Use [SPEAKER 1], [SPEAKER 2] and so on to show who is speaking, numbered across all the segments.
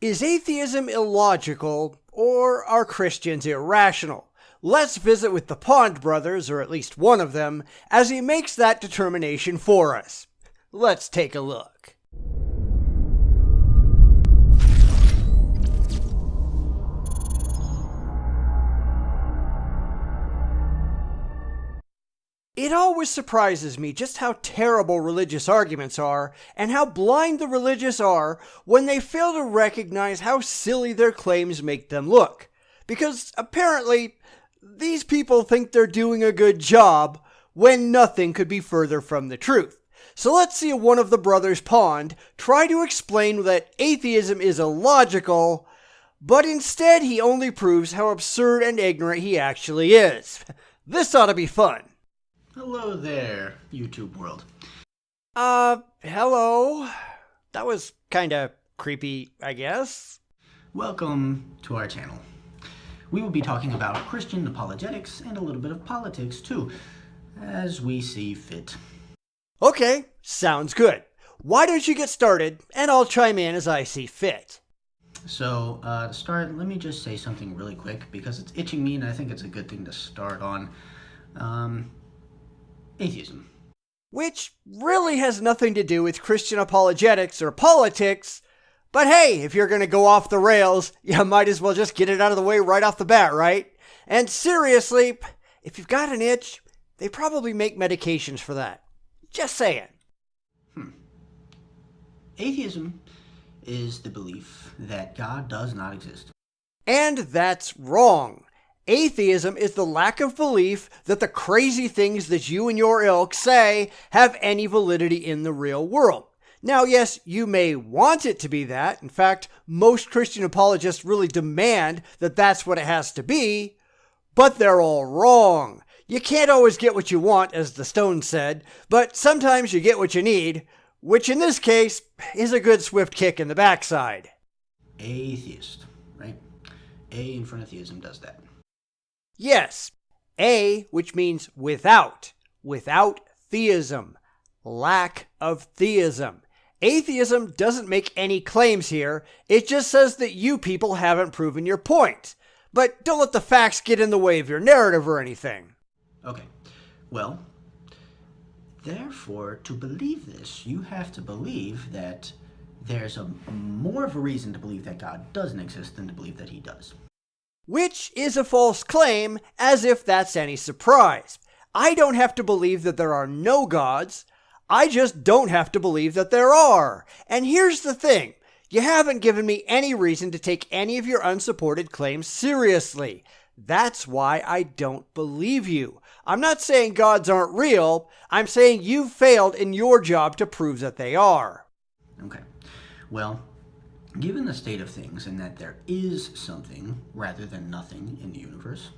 [SPEAKER 1] Is atheism illogical, or are Christians irrational? Let's visit with the PondBros, or at least one of them, as he makes that determination for us. Let's take a look. It always surprises me just how terrible religious arguments are, and how blind the religious are when they fail to recognize how silly their claims make them look. Because apparently, these people think they're doing a good job when nothing could be further from the truth. So let's see one of the brothers Pond try to explain that atheism is illogical, but instead he only proves how absurd and ignorant he actually is. This ought to be fun.
[SPEAKER 2] Hello there, YouTube world.
[SPEAKER 1] Hello. That was kinda creepy, I guess.
[SPEAKER 2] Welcome to our channel. We will be talking about Christian apologetics and a little bit of politics too, as we see fit.
[SPEAKER 1] Okay, sounds good. Why don't you get started, and I'll chime in as I see fit.
[SPEAKER 2] So, to start, let me just say something really quick, because it's itching me and I think it's a good thing to start on. Atheism.
[SPEAKER 1] Which really has nothing to do with Christian apologetics or politics, but hey, if you're gonna go off the rails, you might as well just get it out of the way right off the bat, right? And seriously, if you've got an itch, they probably make medications for that. Just saying.
[SPEAKER 2] Atheism is the belief that God does not exist.
[SPEAKER 1] And that's wrong. Atheism is the lack of belief that the crazy things that you and your ilk say have any validity in the real world. Now, yes, you may want it to be that. In fact, most Christian apologists really demand that that's what it has to be, but they're all wrong. You can't always get what you want, as the Stones said, but sometimes you get what you need, which in this case is a good swift kick in the backside.
[SPEAKER 2] Atheist, right? A in front of theism does that.
[SPEAKER 1] Yes, A, which means without theism, lack of theism. Atheism doesn't make any claims here, it just says that you people haven't proven your point. But don't let the facts get in the way of your narrative or anything.
[SPEAKER 2] Okay, well, therefore, to believe this, you have to believe that there's more of a reason to believe that God doesn't exist than to believe that he does.
[SPEAKER 1] Which is a false claim, as if that's any surprise. I don't have to believe that there are no gods. I just don't have to believe that there are. And here's the thing. You haven't given me any reason to take any of your unsupported claims seriously. That's why I don't believe you. I'm not saying gods aren't real. I'm saying you've failed in your job to prove that they are.
[SPEAKER 2] Okay. Well, given the state of things and that there is something rather than nothing in the universe,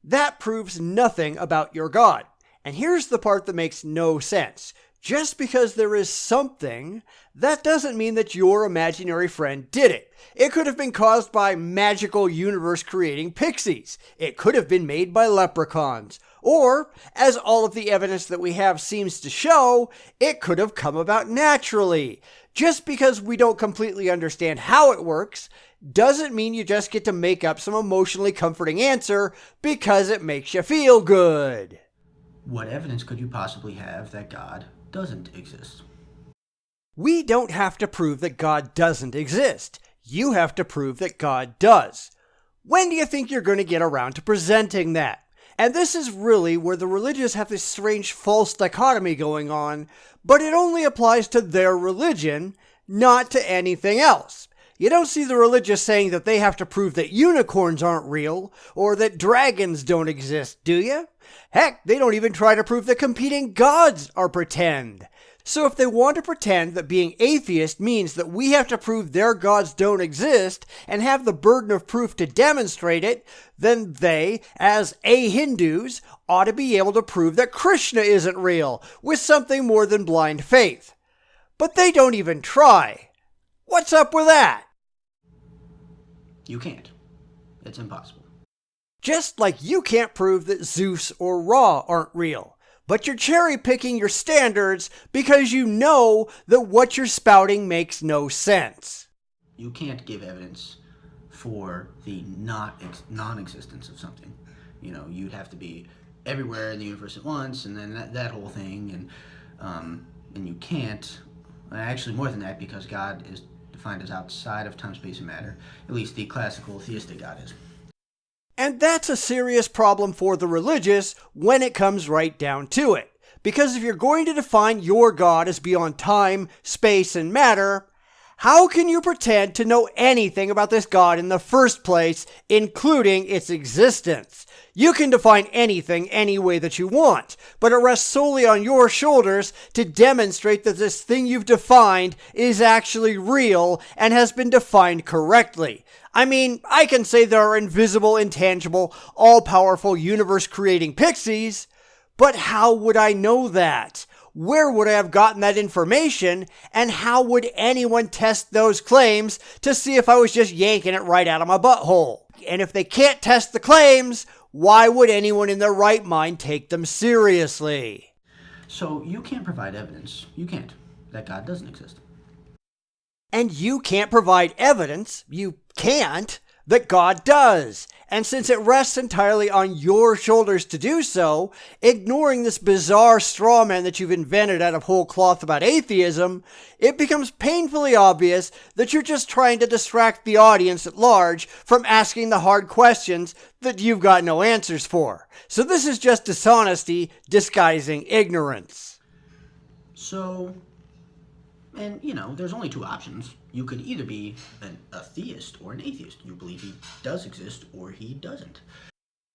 [SPEAKER 1] that proves nothing about your God. And here's the part that makes no sense. Just because there is something, that doesn't mean that your imaginary friend did it. It could have been caused by magical universe-creating pixies. It could have been made by leprechauns. Or, as all of the evidence that we have seems to show, it could have come about naturally. Just because we don't completely understand how it works, doesn't mean you just get to make up some emotionally comforting answer because it makes you feel good.
[SPEAKER 2] what evidence could you possibly have that God doesn't exist?
[SPEAKER 1] We don't have to prove that God doesn't exist. You have to prove that God does. When do you think you're going to get around to presenting that? And this is really where the religious have this strange false dichotomy going on, but it only applies to their religion, not to anything else. You don't see the religious saying that they have to prove that unicorns aren't real, or that dragons don't exist, do you? Heck, they don't even try to prove that competing gods are pretend. So if they want to pretend that being atheist means that we have to prove their gods don't exist and have the burden of proof to demonstrate it, then they, as Hindus, ought to be able to prove that Krishna isn't real with something more than blind faith. But they don't even try. What's up with that?
[SPEAKER 2] You can't. It's impossible.
[SPEAKER 1] Just like you can't prove that Zeus or Ra aren't real. But you're cherry-picking your standards because you know that what you're spouting makes no sense.
[SPEAKER 2] You can't give evidence for the non-existence of something. You'd have to be everywhere in the universe at once, and then that whole thing, and you can't. Actually, more than that, because God is defined as outside of time, space, and matter. At least the classical theistic God is.
[SPEAKER 1] And that's a serious problem for the religious when it comes right down to it. Because if you're going to define your God as beyond time, space, and matter, how can you pretend to know anything about this God in the first place, including its existence? You can define anything any way that you want, but it rests solely on your shoulders to demonstrate that this thing you've defined is actually real and has been defined correctly. I mean, I can say there are invisible, intangible, all-powerful, universe-creating pixies, but how would I know that? Where would I have gotten that information, and how would anyone test those claims to see if I was just yanking it right out of my butthole? And if they can't test the claims, why would anyone in their right mind take them seriously?
[SPEAKER 2] So you can't provide evidence. You can't. That God doesn't exist.
[SPEAKER 1] And you can't provide evidence, you can't, that God does. And since it rests entirely on your shoulders to do so, ignoring this bizarre straw man that you've invented out of whole cloth about atheism, it becomes painfully obvious that you're just trying to distract the audience at large from asking the hard questions that you've got no answers for. So this is just dishonesty disguising ignorance.
[SPEAKER 2] So, and there's only two options. You could either be a theist or an atheist. You believe he does exist or he doesn't.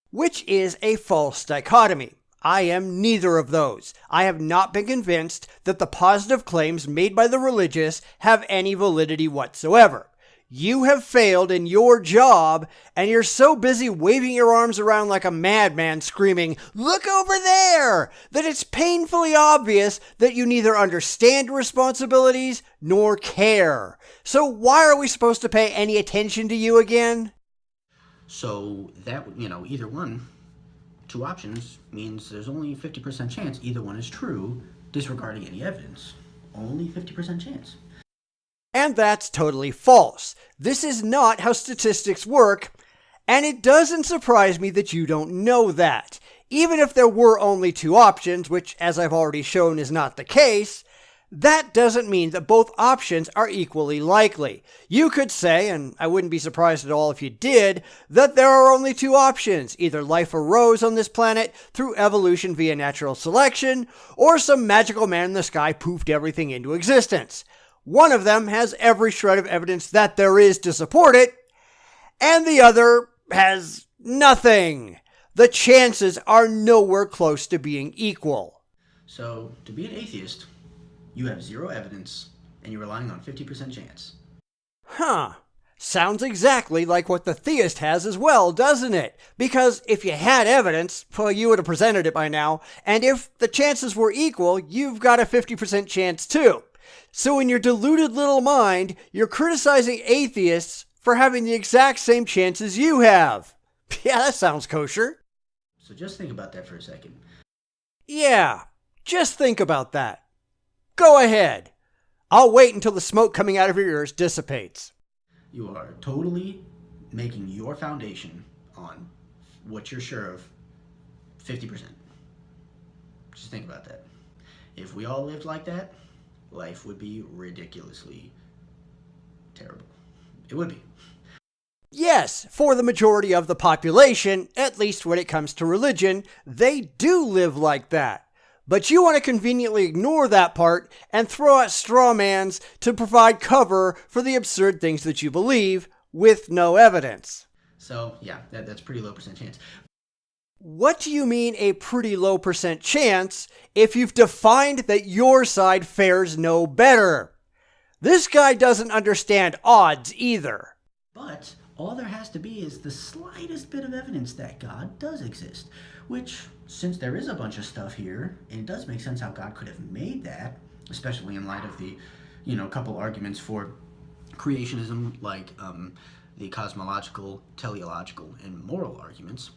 [SPEAKER 1] Which is a false dichotomy. I am neither of those. I have not been convinced that the positive claims made by the religious have any validity whatsoever. You have failed in your job, and you're so busy waving your arms around like a madman screaming, "Look over there!" that it's painfully obvious that you neither understand your responsibilities nor care. So why are we supposed to pay any attention to you again?
[SPEAKER 2] So that, either one, two options, means there's only a 50% chance either one is true, disregarding any evidence. Only 50% chance.
[SPEAKER 1] And that's totally false. This is not how statistics work, and it doesn't surprise me that you don't know that. Even if there were only two options, which as I've already shown is not the case, that doesn't mean that both options are equally likely. You could say, and I wouldn't be surprised at all if you did, that there are only two options. Either life arose on this planet through evolution via natural selection, or some magical man in the sky poofed everything into existence. One of them has every shred of evidence that there is to support it, and the other has nothing. The chances are nowhere close to being equal.
[SPEAKER 2] So, to be an atheist, you have zero evidence, and you're relying on 50% chance.
[SPEAKER 1] Huh. Sounds exactly like what the theist has as well, doesn't it? Because if you had evidence, well, you would have presented it by now, and if the chances were equal, you've got a 50% chance too. So in your deluded little mind, you're criticizing atheists for having the exact same chances you have. Yeah, that sounds kosher.
[SPEAKER 2] So just think about that for a second.
[SPEAKER 1] Yeah, just think about that. Go ahead. I'll wait until the smoke coming out of your ears dissipates.
[SPEAKER 2] You are totally making your foundation on what you're sure of 50%. Just think about that. If we all lived like that, life would be ridiculously terrible. It would be.
[SPEAKER 1] Yes, for the majority of the population, at least when it comes to religion, they do live like that. But you want to conveniently ignore that part and throw out straw mans to provide cover for the absurd things that you believe with no evidence.
[SPEAKER 2] So, yeah, that's pretty low percent chance.
[SPEAKER 1] What do you mean a pretty low percent chance if you've defined that your side fares no better? This guy doesn't understand odds either.
[SPEAKER 2] But all there has to be is the slightest bit of evidence that God does exist, which, since there is a bunch of stuff here, and it does make sense how God could have made that, especially in light of the, couple arguments for creationism, like the cosmological, teleological, and moral arguments.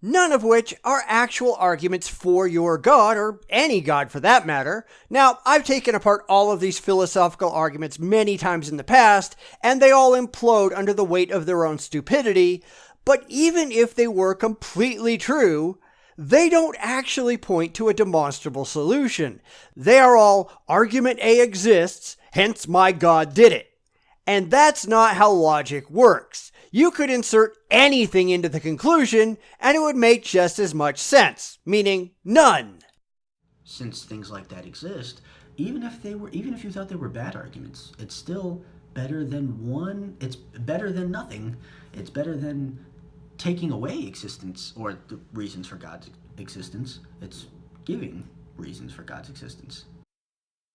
[SPEAKER 1] none of which are actual arguments for your God, or any God for that matter. Now, I've taken apart all of these philosophical arguments many times in the past, and they all implode under the weight of their own stupidity, but even if they were completely true, they don't actually point to a demonstrable solution. They are all argument A exists, hence my God did it. And that's not how logic works. You could insert anything into the conclusion and it would make just as much sense, meaning none.
[SPEAKER 2] Since things like that exist, even if you thought they were bad arguments, it's still better than it's better than nothing. It's better than taking away existence or the reasons for God's existence. It's giving reasons for God's existence.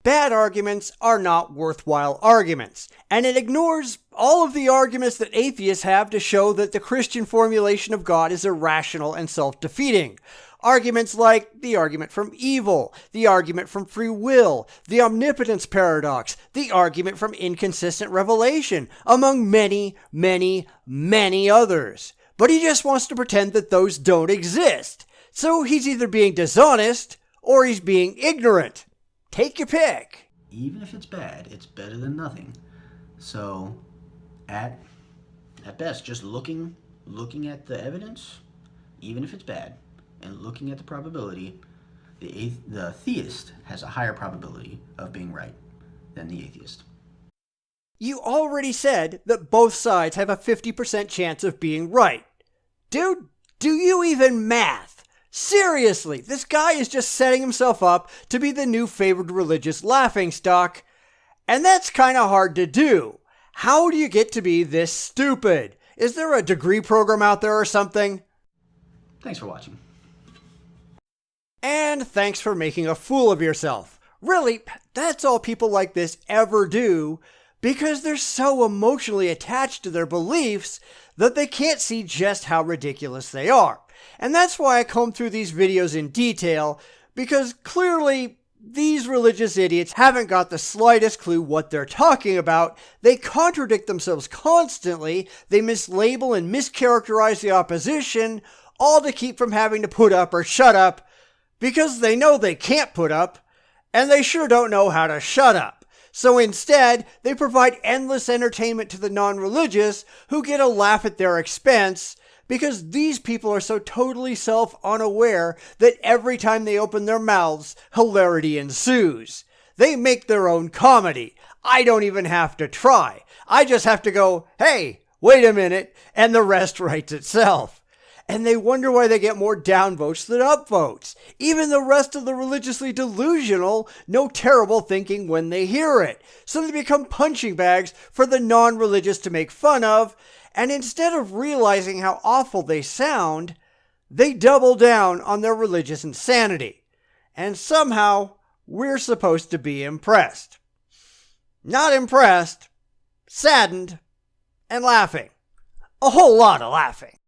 [SPEAKER 1] Bad arguments are not worthwhile arguments, and it ignores all of the arguments that atheists have to show that the Christian formulation of God is irrational and self-defeating. Arguments like the argument from evil, the argument from free will, the omnipotence paradox, the argument from inconsistent revelation, among many, many, many others. But he just wants to pretend that those don't exist. So he's either being dishonest or he's being ignorant. Take your pick.
[SPEAKER 2] Even if it's bad, it's better than nothing. So, at best, just looking at the evidence, even if it's bad, and looking at the probability, the theist has a higher probability of being right than the atheist.
[SPEAKER 1] You already said that both sides have a 50% chance of being right. Dude, do you even math? Seriously, this guy is just setting himself up to be the new favored religious laughingstock. And that's kind of hard to do. How do you get to be this stupid? Is there a degree program out there or something?
[SPEAKER 2] Thanks for watching.
[SPEAKER 1] And thanks for making a fool of yourself. Really, that's all people like this ever do, because they're so emotionally attached to their beliefs that they can't see just how ridiculous they are. And that's why I comb through these videos in detail, because clearly these religious idiots haven't got the slightest clue what they're talking about. They contradict themselves constantly, they mislabel and mischaracterize the opposition, all to keep from having to put up or shut up, because they know they can't put up, and they sure don't know how to shut up. So instead, they provide endless entertainment to the non-religious, who get a laugh at their expense, because these people are so totally self-unaware that every time they open their mouths, hilarity ensues. They make their own comedy. I don't even have to try. I just have to go, hey, wait a minute, and the rest writes itself. And they wonder why they get more downvotes than upvotes. Even the rest of the religiously delusional know terrible thinking when they hear it. So they become punching bags for the non-religious to make fun of, and instead of realizing how awful they sound, they double down on their religious insanity. And somehow, we're supposed to be impressed. Not impressed, saddened, and laughing. A whole lot of laughing.